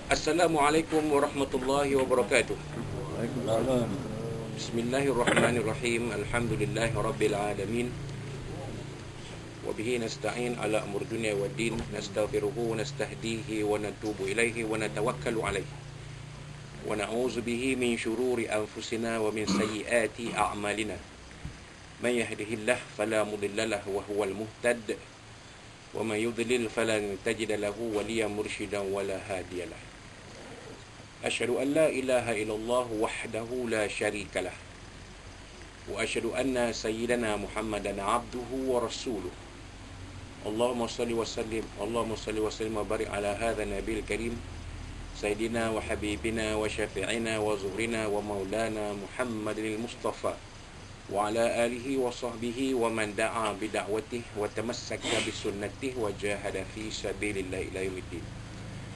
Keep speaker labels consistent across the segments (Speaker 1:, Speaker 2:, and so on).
Speaker 1: Assalamualaikum warahmatullahi wabarakatuh.
Speaker 2: Waalaikumsalam.
Speaker 1: Bismillahirrahmanirrahim. Alhamdulillahi rabbil alamin. Wa bihi nasta'in ala umur dunya waddin. Nastaghfiruhu wa nastahdihi wa natubu ilaihi wa natawakkalu alaihi. Wa na'udzu bihi min syururi anfusina wa min sayyiati a'malina. Man yahdihillahu fala mudilla lahu wa huwal muhtad. Wa man yudlil falan tajida lahu waliyan mursyidan wa la hadiya lahu. Asyhadu an la ilaha illallah wahdahu la syarika lah. Wa asyhadu anna sayyidana Muhammadan abduhu wa rasuluh. Allahumma salli wa sallim wa barik ala hadha nabil karim sayyidina wa habibina wa syafi'ina wa zuhrina wa maulana Muhammadil Mustafa wa ala alihi wa sahbihi wa man da'a bi da'watihi wa tamassaka bi sunnatihi wa jahada fi sabilillah ila yaumiddin.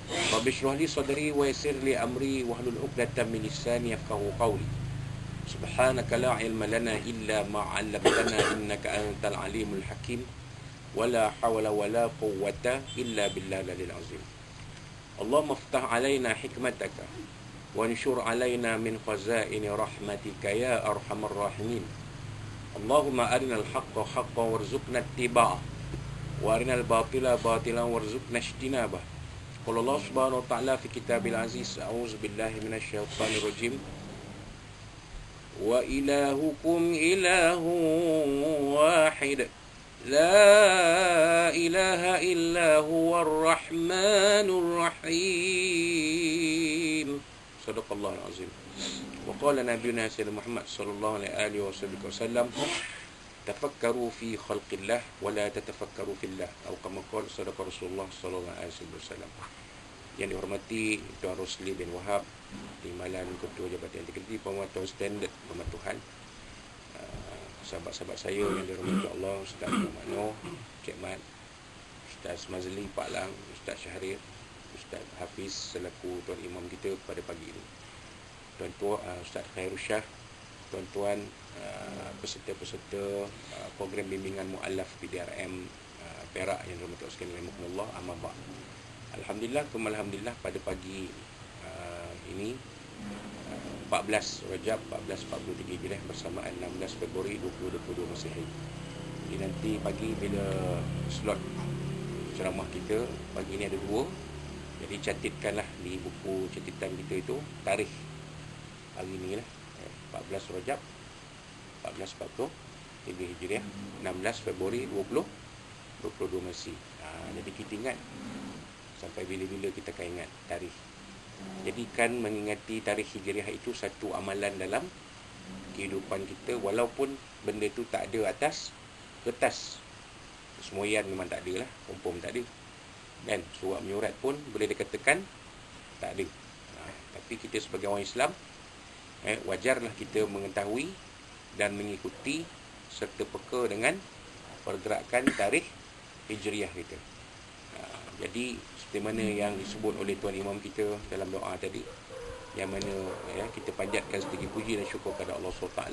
Speaker 1: Rabbi shrah li sadri wa yassir li amri wahlul 'uqdatam min lisani yafqahu qawli. Subhanaka la ilma lana illa ma 'allamtana innaka antal alimul hakim. Wala hawla wala quwwata illa billahil azim. Allahumma iftah 'alaina hikmataka wa anshur 'alaina min khazaini rahmatika ya arhamar rahimin. Allahumma arinal haqqa haqqan warzuqna ittiba'ah wa arinal batila batilan warzuqna ijtinabah. Qala Allah Subhanahu wa ta'ala fi kitabil aziz, a'udzu billahi minasyaitonir rajim. Wa ilahukum ilahun wahid. La ilaha illa huwar rahmanur rahim. Sadaqallahul azim. Wa qala nabiyuna sayyidina Muhammad sallallahu alaihi wasallam, tafakkaru fi khalqillah wa la tatafakkaru fillah, atau kama qala sadaqa Rasulullah sallallahu alaihi wasallam. Yang dihormati Tuan Rosli bin Wahab, Timbalan Ketua Jabatan Integriti Pemantauan Standard Pematuhan, sahabat-sahabat saya yang dirahmati Allah, Ustaz Muhammad Noor, Cik Mat, Ustaz Mazli Pak Lang, Ustaz Syahrir, Ustaz Hafiz selaku Tuan Imam kita pada pagi ini, Tuan-tuan, Ustaz Khairul Syah, tuan-tuan, peserta-peserta program bimbingan mu'alaf PDRM Perak yang dirahmati Allah sekalian, rahimahullah, amma ba'd. Alhamdulillah, alhamdulillah pada pagi ini 14 Rajab 1443 Hijriah bersamaan 16 Februari 2022 Masihi. Jadi nanti pagi bila slot ceramah kita pagi ini ada 2. Jadi catatkanlah di buku catatan kita itu tarikh hari ini lah, 14 Rajab 1443 Hijriah 16 Februari 2022 Masihi. Jadi kita ingat sampai bila-bila kita akan ingat tarikh. Jadi kan mengingati tarikh Hijriah itu satu amalan dalam kehidupan kita, walaupun benda itu tak ada atas kertas. Semuayan memang tak ada lah, confirm tak ada. Dan surat menyurat pun boleh dikatakan tak ada. Tapi kita sebagai orang Islam, wajarlah kita mengetahui dan mengikuti serta peka dengan pergerakan tarikh Hijriah kita. Jadi seperti mana yang disebut oleh Tuan Imam kita dalam doa tadi, yang mana kita panjatkan sedikit puji dan syukur kepada Allah SWT.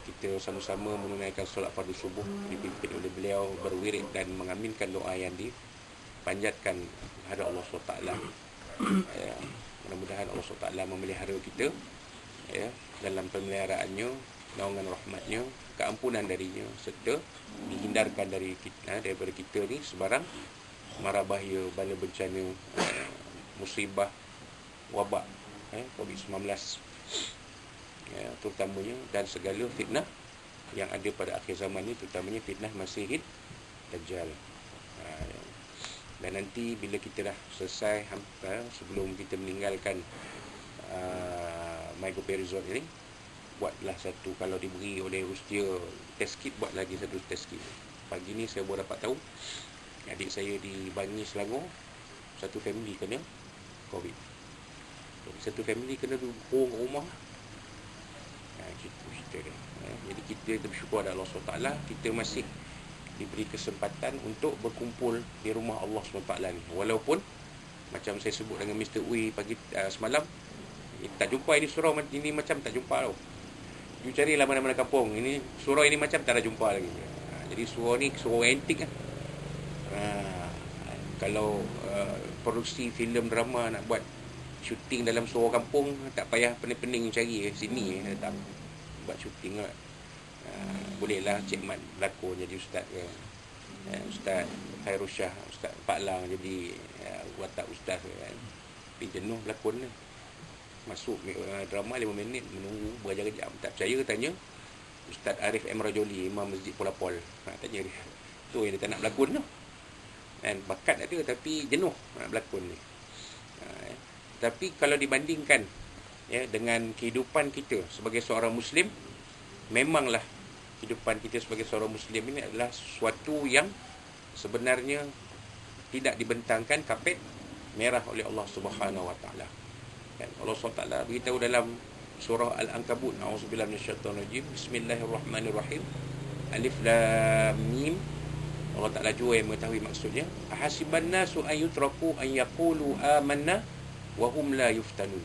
Speaker 1: Kita sama-sama menunaikan solat fardu subuh dipimpin oleh beliau, berwirid dan mengaminkan doa yang dipanjatkan kepada Allah SWT. Mudah-mudahan Allah SWT memelihara kita dalam pemeliharaannya, naungan rahmatnya, keampunan darinya, serta dihindarkan dari kita, daripada kita ni sebarang mara bahaya, bala bencana, musibah, wabak COVID-19, terutamanya, dan segala fitnah yang ada pada akhir zaman ni, terutamanya fitnah Masihid Dajjal. Dan nanti bila kita dah selesai, sebelum kita meninggalkan mygoperizon ini, buatlah satu, kalau diberi oleh Rustia test kit, buat lagi satu test kit. Pagi ni saya baru dapat tahu adik saya di Bangi, Selangor, satu family kena COVID. Jadi satu family kena kurung kat rumah. Gitu cerita dia. Jadi kita bersyukur kepada Allah SWT, kita masih diberi kesempatan untuk berkumpul di rumah Allah SWT ni. Walaupun macam saya sebut dengan Mr. Uy pagi semalam, tak jumpa ini surau ini, macam tak jumpa tau. You carilah mana-mana kampung, ini surau ini macam tak ada jumpa lagi. Jadi surau ni surau antik kan. Kalau produksi filem drama, nak buat syuting dalam sebuah kampung, tak payah pening-pening cari sini datang buat syuting lah. Bolehlah Cik Mat berlakon jadi ustaz ke, Ustaz Khairul Shah, Ustaz Pak Lang jadi watak ustaz ke, kan. Tapi jenuh berlakon ni. Masuk drama 5 minit menunggu berjam-jam. Tak percaya tanya Ustaz Arif M. Rajoli, Imam Masjid Polapol. Tanya dia. Tu yang dia tak nak berlakon tu. Dan bakat ada tapi jenuh nak berlakon ni. Tapi kalau dibandingkan dengan kehidupan kita sebagai seorang Muslim, memanglah kehidupan kita sebagai seorang Muslim ini adalah sesuatu yang sebenarnya tidak dibentangkan kapet merah oleh Allah Subhanahu Wa Taala. Dan Allah SWT beritahu dalam surah Al-Ankabut, A'udzubillahi minasyaitonirrajim, Bismillahirrahmanirrahim, Alif Lam Mim. Allah Ta'ala juga yang mengetahui maksudnya. Ahasiban nasu an yutraku an yaqulu amanna wa hum la yuftanun.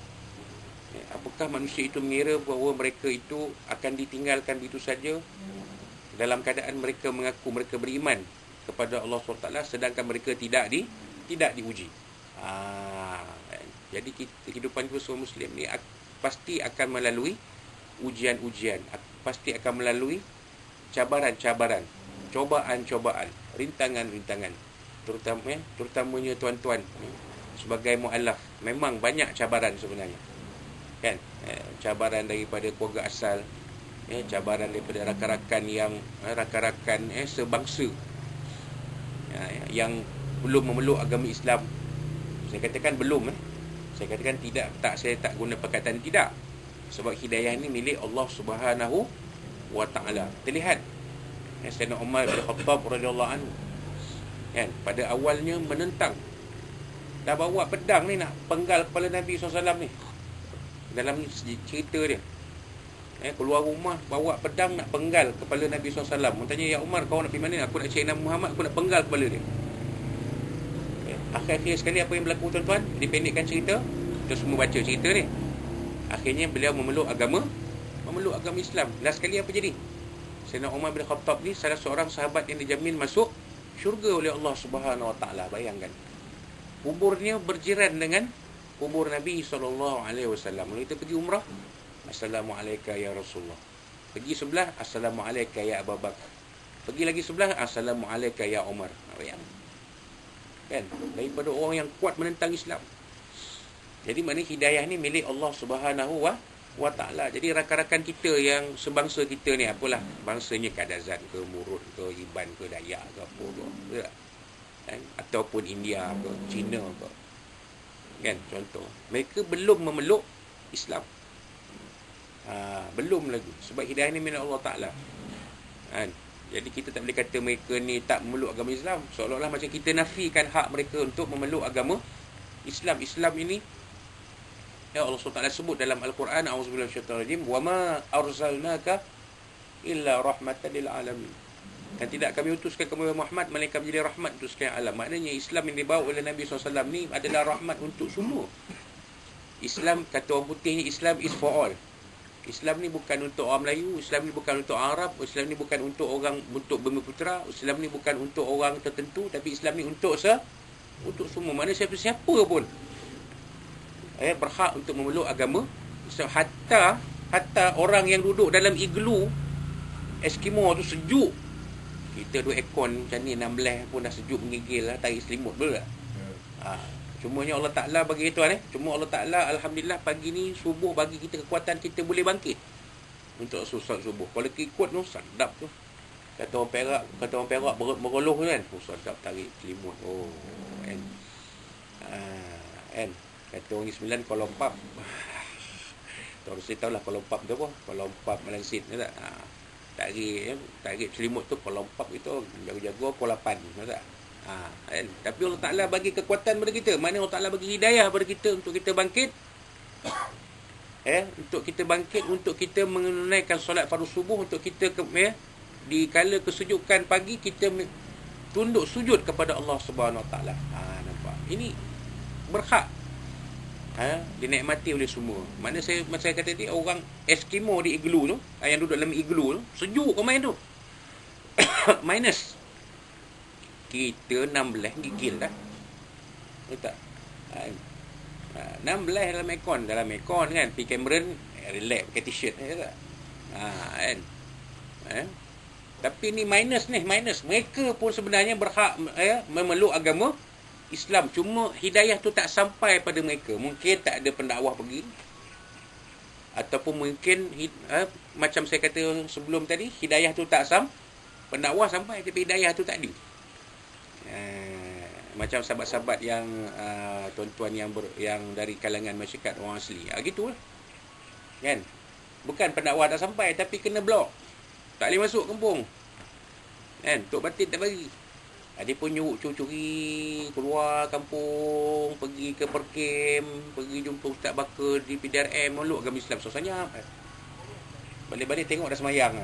Speaker 1: Apakah manusia itu mengira bahawa mereka itu akan ditinggalkan begitu saja dalam keadaan mereka mengaku mereka beriman kepada Allah SWT sedangkan mereka tidak diuji. Jadi kehidupan kita seorang Muslim ni pasti akan melalui ujian-ujian, pasti akan melalui cabaran-cabaran, cobaan-cobaan, rintangan-rintangan. Terutamanya tuan-tuan sebagai mu'alaf, memang banyak cabaran sebenarnya. Kan? Cabaran daripada keluarga asal, cabaran daripada rakan-rakan sebangsa yang belum memeluk agama Islam. Saya katakan belum, saya katakan tidak, saya tak guna perkataan tidak, sebab hidayah ni milik Allah Subhanahu Wa Taala. Terlihat Sayyidina Umar bin Khattab radhiyallahu anhu, kan, pada awalnya menentang, dah bawa pedang ni nak penggal kepala Nabi SAW ni. Dalam cerita dia, keluar rumah bawa pedang nak penggal kepala Nabi SAW. Orang tanya, ya Umar, kau nak pergi mana? Aku nak cari Nabi Muhammad, aku nak penggal kepala dia. Akhir-akhir sekali apa yang berlaku, tuan-tuan? Dipendekkan cerita, kita semua baca cerita ni. Akhirnya beliau memeluk agama Islam. Last sekali apa jadi? Sayyidina Umar bin Khattab ni salah seorang sahabat yang dijamin masuk syurga oleh Allah Subhanahu Wa Taala. Bayangkan, kuburnya berjiran dengan kubur Nabi SAW. Kalau kita pergi umrah, Assalamualaikum ya Rasulullah. Pergi sebelah, Assalamualaikum ya Abu Bakar. Pergi lagi sebelah, Assalamualaikum ya Umar. Bayangkan, kan, daripada orang yang kuat menentang Islam. Jadi maknanya hidayah ni milik Allah Subhanahu Wa Taala. Jadi rakan-rakan kita yang sebangsa kita ni, apalah bangsanya, Kadazan ke, Murud ke, Iban ke, Dayak ke, apa ke, kan? Ataupun India ke, Cina ke, kan, contoh, mereka belum memeluk Islam. Belum lagi, sebab hidayah ni milik Allah Taala, kan? Jadi kita tak boleh kata mereka ni tak memeluk agama Islam, seolah-olah macam kita nafikan hak mereka untuk memeluk agama Islam. Islam ini, ya, Allah SWT sebut dalam Al-Quran, A'udzubillahi minasyaitonirrajim, wa ma arsalnaka illa rahmatan lil alamin. Dan tidak kami utuskan kamu Muhammad melainkan menjadi rahmat untuk sekalian alam. Maknanya Islam yang dibawa oleh Nabi SAW ni adalah rahmat untuk semua. Islam, kata orang putih ni, Islam is for all. Islam ni bukan untuk orang Melayu, Islam ni bukan untuk Arab, Islam ni bukan untuk orang, untuk Bumiputera, Islam ni bukan untuk orang tertentu, tapi Islam ni untuk semua. Mana siapa-siapa pun berhak untuk memeluk agama Islam. Hatta orang yang duduk dalam iglu Eskimo tu sejuk. Kita duduk aircon macam ni 16 pun dah sejuk menggigil lah, tarik selimut betul tak? Cumanya Allah Ta'ala bagi tuan cuma Allah Ta'ala alhamdulillah pagi ni subuh bagi kita kekuatan, kita boleh bangkit untuk solat subuh. Kalau ikut tu sedap tu. Kata orang Perak bergeluh kan, sedap tarik selimut. Kan. Kata orang Sembilan Kuala Lumpur. Terus saya tahulah Kuala Lumpur tu apa? Kuala Lumpur Melansit ni tak? Tarik selimut tu Kuala Lumpur itu jago-jago Kuala Pan, tak? Kan? Tapi Allah Ta'ala bagi kekuatan pada kita. Mana Allah Ta'ala bagi hidayah pada kita untuk kita bangkit, untuk kita bangkit, untuk kita menunaikan solat fardu subuh, untuk kita di kala kesejukan pagi kita tunduk sujud kepada Allah Subhanahu Wa Ta'ala. Nampak? Ini berhak dinikmati oleh semua. Mana saya kata tadi, orang Eskimo di iglu tu, yang duduk dalam iglu tu, sejuk kau main tu. Minus. Kita 16 gigil dah. Tak? Kan? 16 dalam aircon kan, pergi Cameron relax pakai t-shirt je tak. Kan. Tapi ni minus. Mereka pun sebenarnya berhak memeluk agama Islam, cuma hidayah tu tak sampai pada mereka. Mungkin tak ada pendakwah pergi, ataupun mungkin macam saya kata sebelum tadi, hidayah tu tak pendakwah sampai, tapi hidayah tu tak ada. Macam sahabat-sahabat yang tuan-tuan yang dari kalangan masyarakat orang asli, gitulah kan. Bukan pendakwah tak sampai, tapi kena blok, tak boleh masuk kampung kan. Tok Batin tak bagi. Dia pun nyuruh curi-curi keluar kampung, pergi ke perkem, pergi jumpa Ustaz Bakar di PDRM, meluk agama Islam. Susahnya balik-balik tengok dah semayang.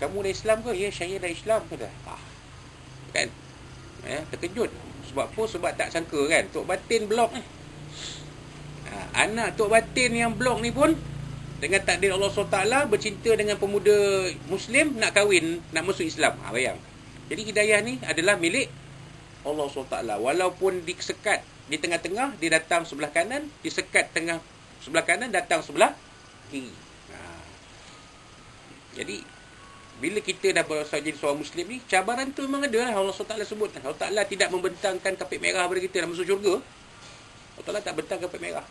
Speaker 1: Kamu dah Islam ke? Ya, saya dah Islam ke dah. Kan? Terkejut. Sebab apa? Sebab tak sangka kan, Tok Batin blok ni. Anak Tok Batin yang blok ni pun dengan takdir Allah SWT bercinta dengan pemuda Muslim, nak kahwin, nak masuk Islam. Bayang. Jadi hidayah ni adalah milik Allah SWT. Walaupun disekat di tengah-tengah, dia datang sebelah kanan, disekat tengah sebelah kanan, datang sebelah kiri. Jadi bila kita dah berusaha jadi seorang Muslim ni, cabaran tu memang ada lah. Allah SWT sebut, Allah SWT tidak membentangkan kapit merah pada kita nak masuk syurga. Allah SWT tak bentang kapit merah.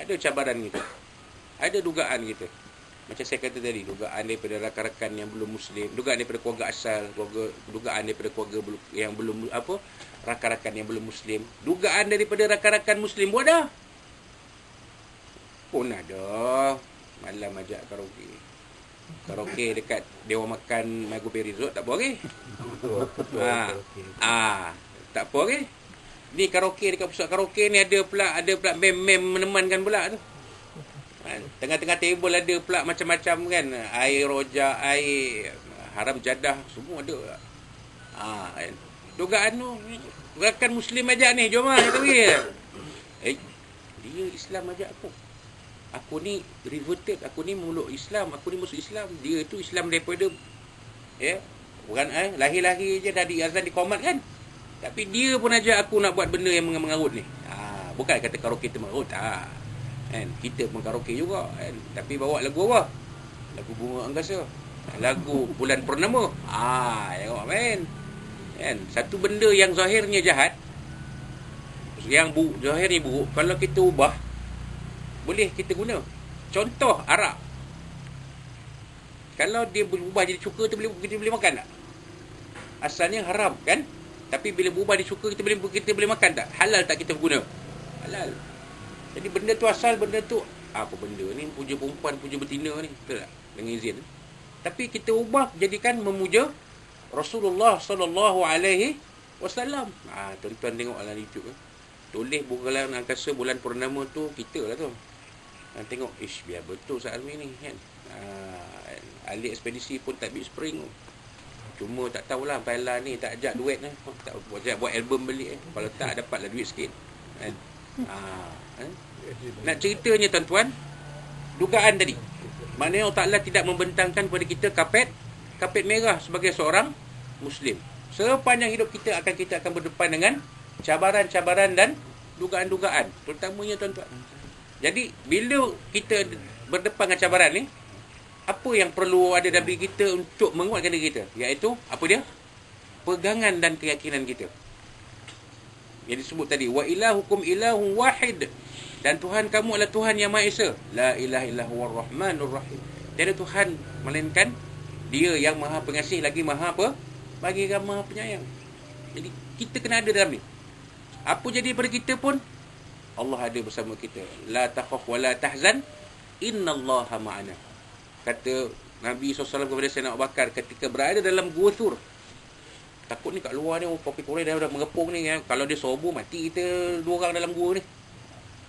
Speaker 1: Ada cabaran kita, ada dugaan kita. Macam saya kata tadi, dugaan daripada rakan-rakan yang belum Muslim, dugaan daripada keluarga asal, dugaan daripada keluarga yang belum rakan-rakan yang belum Muslim, dugaan daripada rakan-rakan Muslim pun ada. Pun ada. Malam ajak karaoke dekat Dewan Makan Magobe Resort, tak apa lagi. Tak apa lagi. Ni karaoke dekat pusat karaoke ni ada pula mem menemankan pula tu. Tengah-tengah table ada pula macam-macam kan, air rojak, air haram jadah, semua ada. Kan. Dugaan tu rakan Muslim ajak ni, jom kata dia. Dia Islam ajak aku. Aku ni reverted, aku ni memeluk Islam, aku ni masuk Islam. Dia tu Islam daripada bukan lahir-lahir je dah diazan dikomat kan. Tapi dia pun ajak aku nak buat benda yang mengarut ni. Bukan kata karaoke tu mengarut, tak. Kan, kita pun karaoke juga kan. Tapi bawa lagu apa? Lagu Bunga Angkasa, lagu Bulan Purnama. Tengok kan. Kan, satu benda yang zahirnya jahat, yang zahirnya buruk, kalau kita ubah, boleh kita guna. Contoh arak. Kalau dia berubah jadi cuka, kita boleh makan tak? Asalnya haram kan? Tapi bila berubah jadi cuka, kita boleh makan tak? Halal tak kita guna? Halal. Jadi benda tu asal, benda tu apa benda ni, puja perempuan, puja betina ni, betul tak? Dengan izin. Tapi kita ubah jadikan memuja Rasulullah sallallahu alaihi wasallam. Tuan-tuan tengok dalam YouTube tulis bulan angkasa, bulan purnama tu kita lah tu. Tengok, biar betul Ustaz Azmi ni kan. Ahli ekspedisi pun tak bit spring tu. Cuma tak tahulah Paila ni tak ajak duit ni, tak buat album beli kalau tak dapatlah duit sikit kan. Nak ceritanya tuan-tuan, dugaan tadi, maknanya Allah Ta'ala tidak membentangkan kepada kita kapet merah sebagai seorang Muslim. Sepanjang hidup kita akan berdepan dengan cabaran-cabaran dan dugaan-dugaan, terutamanya tuan-tuan. Jadi bila kita berdepan dengan cabaran ni, apa yang perlu ada dalam diri kita untuk menguatkan diri kita? Iaitu apa dia? Pegangan dan keyakinan kita. Yang disebut tadi, wa ilahukum ilahun wahid, dan Tuhan kamu adalah Tuhan yang Maha Esa. La ilaha illallah rahmanur rahim. Tiada Tuhan melainkan Dia yang Maha Pengasih lagi Maha Maha Penyayang. Jadi kita kena ada dalam ni. Apa jadi pada kita pun, Allah ada bersama kita. La takhaf wa la tahzan, innallaha ma'ana. Kata Nabi SAW kepada Sayyidina Abu Bakar ketika berada dalam Gua Thur. Takut ni kat luar ni, kopi Quraisy dah mengepung ni kan. Kalau dia sobo, mati kita dua orang dalam gua ni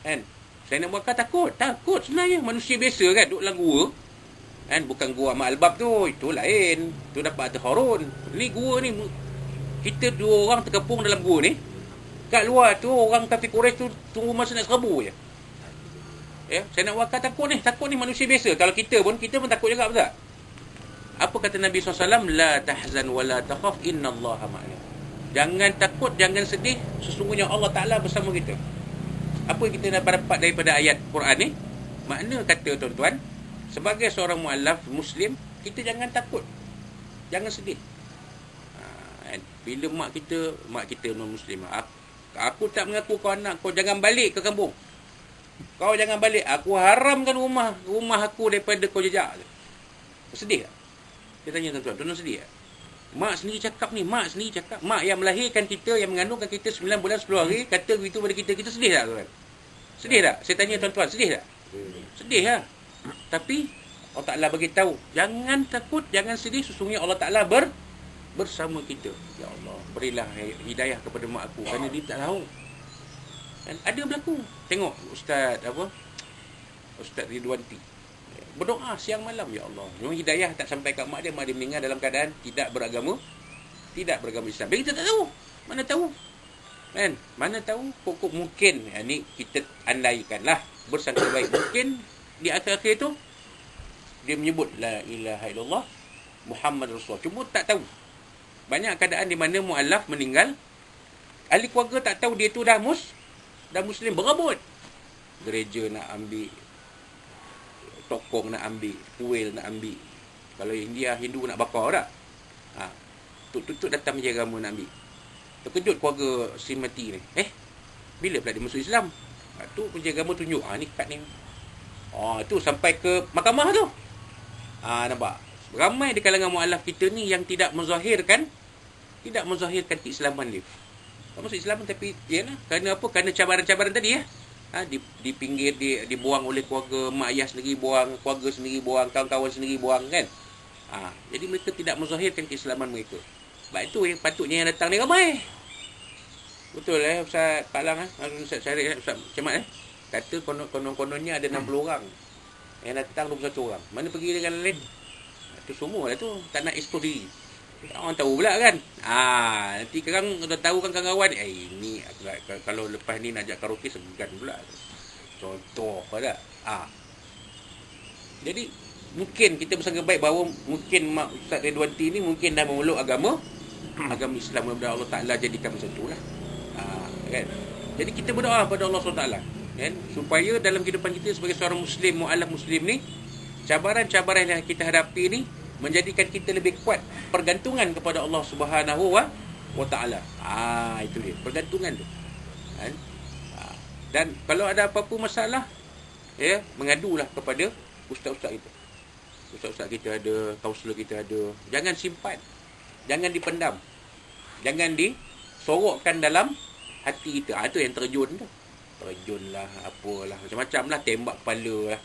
Speaker 1: kan. Sayyidina Abu Bakar takut sebenarnya. Manusia biasa kan duduk dalam gua kan. Bukan gua Ahmad Al-Bab tu, itu lain, tu dapat Harun. Ni gua ni, kita dua orang terkepung dalam gua ni. Kat luar tu orang kafir Quraisy tu tunggu masa nak serbu je. Sayyidina Abu Bakar takut ni manusia biasa. Kalau kita pun takut juga, betul tak? Apa kata Nabi SAW? La tahzan wa la takhaf, innallaha ma'ana. Jangan takut, jangan sedih, sesungguhnya Allah Ta'ala bersama kita. Apa yang kita dapat daripada ayat Quran ni? Makna kata tuan-tuan, sebagai seorang mu'allaf Muslim, kita jangan takut, jangan sedih. Bila mak kita non-Muslim, aku tak mengaku kau anak, kau jangan balik ke kampung. Kau jangan balik, aku haramkan rumah aku daripada kau jejak. Sedih tak? Dia tanya tuan-tuan, tuan-tuan sedih tak? Mak sendiri cakap ni, mak yang melahirkan kita, yang mengandungkan kita 9 bulan 10 hari, kata begitu pada kita sedih tak tuan? Sedih tak? Saya tanya tuan-tuan, sedih tak? Sedih lah. Tapi Allah Ta'ala bagi tahu, jangan takut, jangan sedih, sesungguhnya Allah Ta'ala bersama kita. Ya Allah, berilah hidayah kepada mak aku, kerana dia tak tahu. Dan ada berlaku. Tengok Ustaz Ridwan T berdoa siang malam, ya Allah, memang hidayah tak sampai kat mak dia meninggal dalam keadaan tidak beragama Islam. Tapi kita tak tahu. Mana tahu? Kan? Mana tahu? Pokok mungkin ni kita andaikanlah bersangka baik. Mungkin di akhir-akhir tu dia menyebut la ilaha illallah Muhammad Rasulullah. Cuma tak tahu. Banyak keadaan di mana mu'allaf meninggal, ahli keluarga tak tahu dia tu dah Muslim, berabut. Gereja nak ambil, tokong nak ambil, kuil nak ambil. Kalau India, Hindu nak bakar tak? Tuk-tuk datang menjaga agama nak ambil. Terkejut keluarga si mati ni. Bila pula dia masuk Islam? Tu penjaga agama tunjuk, ni kad ni. Tu sampai ke mahkamah tu. Nampak? Ramai di kalangan mu'alaf kita ni yang tidak menzahirkan keislaman dia. Tak masuk Islam tapi yalah, kerana apa? Kerana cabaran-cabaran tadi di pinggir dibuang oleh keluarga, mak ayah sendiri buang, keluarga sendiri buang, kawan-kawan sendiri buang kan. Jadi mereka tidak menzahirkan keislaman mereka. Sebab itu yang patutnya yang datang ni ramai. Betul Ustaz Pak Lang, Ustaz Syarif, Ustaz Cemat kata konon-kononnya ada 60 orang. Yang datang 21 orang. Mana pergi dengan lain? Itu semua lah tu, tak nak expose diri. Orang tahu pula kan. Nanti korang dah tahu kan kawan-kawan, ini kalau lepas ni nak ajak karaoke segan pula. Contoh pada. Jadi mungkin kita bersangka baik bahawa mungkin Mak Ustaz Ridwan T ni mungkin dah memeluk agama Islam. Mudah-mudahan Allah Ta'ala jadikan macam tu lah. Kan? Jadi kita berdoa pada Allah SWT kan? Supaya dalam kehidupan kita sebagai seorang Muslim, mu'alaf Muslim ni, cabaran-cabaran yang kita hadapi ni menjadikan kita lebih kuat pergantungan kepada Allah Subhanahu wa Ta'ala. Itu dia, pergantungan tu. Kan? Dan kalau ada apa-apa masalah, mengadulah kepada ustaz-ustaz kita. Ustaz-ustaz kita ada, kaunselor kita ada. Jangan simpan. Jangan dipendam. Jangan disorokkan dalam hati kita. Itu yang terjun tu. Terjunlah, apalah, macam-macam lah, tembak kepala lah.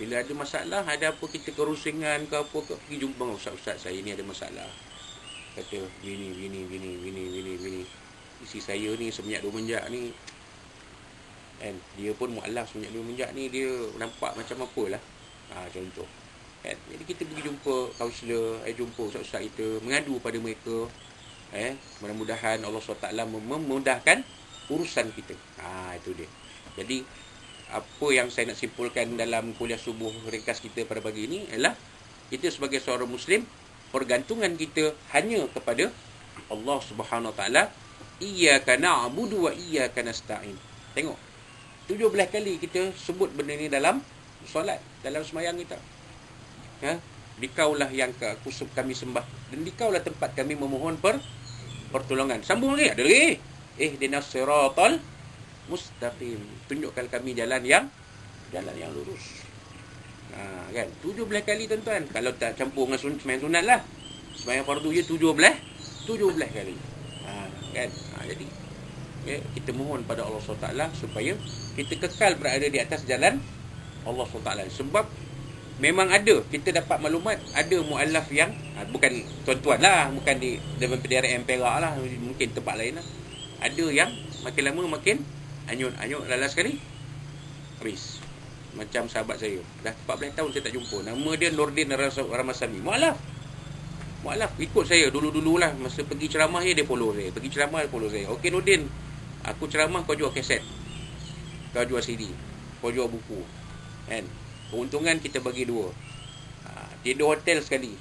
Speaker 1: Bila ada masalah, ada apa kita kerusingan ke apa ke, pergi jumpa ustaz-ustaz, saya ni ada masalah. Kata gini. Isi saya ni semenjak 2 menjak ni. Kan? Dia pun mu'alaf semenjak 2 menjak ni, dia nampak macam apalah. Contoh. Kan? Jadi kita pergi jumpa kaunselor, jumpa ustaz-ustaz kita, mengadu pada mereka. Mudah-mudahan Allah SWT memudahkan urusan kita. Itu dia. Jadi apa yang saya nak simpulkan dalam kuliah subuh ringkas kita pada pagi ini ialah kita sebagai seorang Muslim, pergantungan kita hanya kepada Allah Subhanahu Wa Taala. Iyyaka na'budu wa iyyaka nasta'in. Tengok, 17 kali kita sebut benda ni dalam solat, dalam sembahyang kita. Dikaulah yang kami sembah, dan dikaulah tempat kami memohon pertolongan. Sambung lagi, ada lagi. Ihdinas siratal mustaqim. Tunjukkan kami jalan yang lurus. Kan? 17 kali tuan-tuan. Kalau tak campur dengan sembahyang sunat lah. Sembahyang fardu je 17 kali. Kan? Jadi kita mohon pada Allah SWT supaya kita kekal berada di atas jalan Allah SWT. Sebab memang ada, kita dapat maklumat, ada mu'alaf yang bukan tuan-tuan lah, bukan di PDRM Perak lah, mungkin tempat lain lah. Ada yang makin lama makin anyut lalas sekali habis. Macam sahabat saya, dah 14 tahun saya tak jumpa. Nama dia Nordin Ramasami. Mu'alaf ikut saya dulu-dulu lah. Masa pergi ceramah dia follow saya. Pergi ceramah dia follow saya. Okey Nordin, aku ceramah, kau jual kaset, kau jual CD, kau jual buku. Kan? Keuntungan kita bagi 2. Tidur hotel sekali.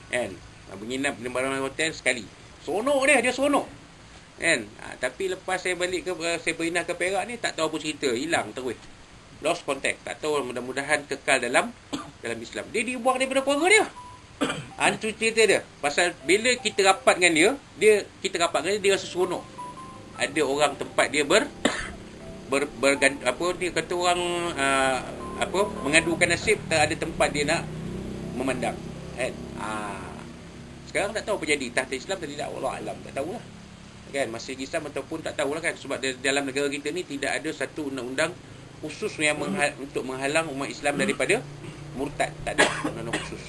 Speaker 1: Kan? Menginap di barang hotel sekali. Seronok dia seronok. Kan? Tapi lepas saya balik ke saya pindah ke Perak ni, tak tahu apa cerita, hilang terus. Lost contact. Tak tahu, mudah-mudahan kekal dalam Islam. Dia dibuang daripada keluarga dia. Itu cerita dia. Pasal bila kita rapat dengan kita rapat dengan dia rasa seronok. Ada orang tempat dia dia kata orang mengadukan nasib, tak ada tempat dia nak memandang. Kan? Sekarang tak tahu apa jadi, tahta Islam atau tidak, Allah alam, tak tahulah. Kan, masih Islam ataupun tak tahulah kan, sebab dalam negara kita ni tidak ada satu undang-undang khusus yang untuk menghalang umat Islam daripada murtad, tak ada undang-undang khusus.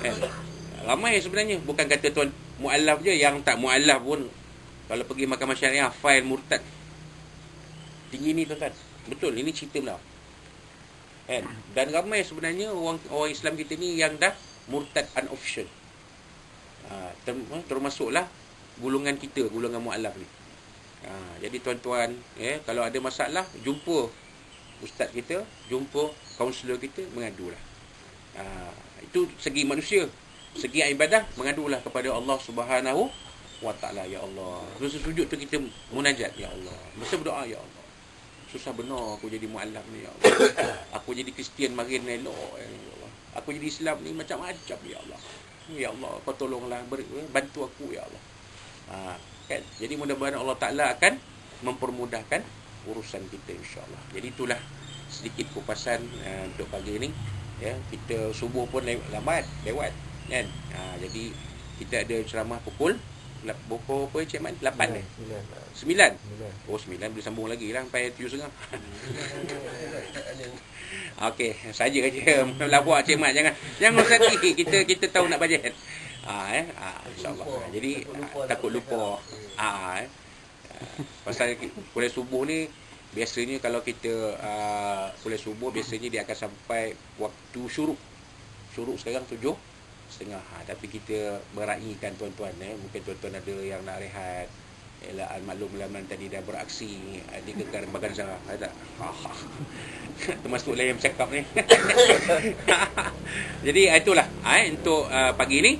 Speaker 1: Kan? Ramai sebenarnya, bukan kata tuan mualaf je, yang tak mualaf pun kalau pergi mahkamah syariah fail murtad tinggi ni tuan-tuan. Betul, ini cerita benar. Kan? Dan ramai sebenarnya orang Islam kita ni yang dah murtad unofficial. Termasuklah golongan kita, golongan mualaf ni. Jadi tuan-tuan, kalau ada masalah, jumpa ustaz kita, jumpa kaunselor kita, mengadulah. Itu segi manusia. Segi ibadah, mengadulah kepada Allah Subhanahu wa Ta'ala. Ya Allah, sujud tu kita munajat, ya Allah. Masa berdoa, ya Allah, susah benar aku jadi mualaf ni, ya Allah. Aku jadi Kristian makin elok, ya Allah. Aku jadi Islam ni macam-macam, ya Allah. Ya Allah, kau tolonglah, bantu aku, ya Allah. Kan? Jadi mudah-mudahan Allah Ta'ala akan mempermudahkan urusan kita, insyaAllah. Jadi itulah sedikit kupasan untuk pagi ni. Ya, kita subuh pun lewat kan. Jadi kita ada ceramah pukul berapa Cik Man? 8 9. Oh 9 boleh sambung lagi lah sampai 7.30. Okey, saja melawak Cik Man, jangan sakit. Kita tahu nak bajet. InsyaAllah. Jadi takut lupa. Pasal kuliah subuh ni biasanya kalau kita kuliah subuh biasanya dia akan sampai waktu syuruk. Syuruk sekarang 7.30. Tapi kita meraihkan tuan-tuan, mungkin tuan-tuan ada yang nak rehat. Maklumlah tadi dah beraksi di Gegar Baganza. Ada. Termasuk lah yang bercakap ni. Jadi itulah untuk pagi ni.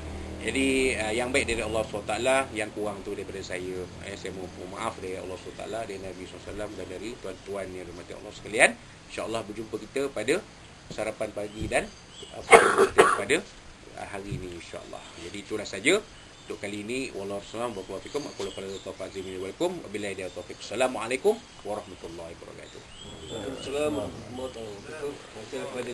Speaker 1: Jadi yang baik dari Allah SWT, yang kurang tu daripada saya. Saya mohon maaf dari Allah SWT, dari Nabi SAW dan dari tuan-tuan yang dirahmati Allah sekalian. InsyaAllah berjumpa kita pada sarapan pagi dan pada hari ini, insyaAllah. Jadi itulah saja untuk kali ini. Wallahualam. Assalamualaikum warahmatullahi wabarakatuh.
Speaker 2: Assalamualaikum warahmatullahi wabarakatuh.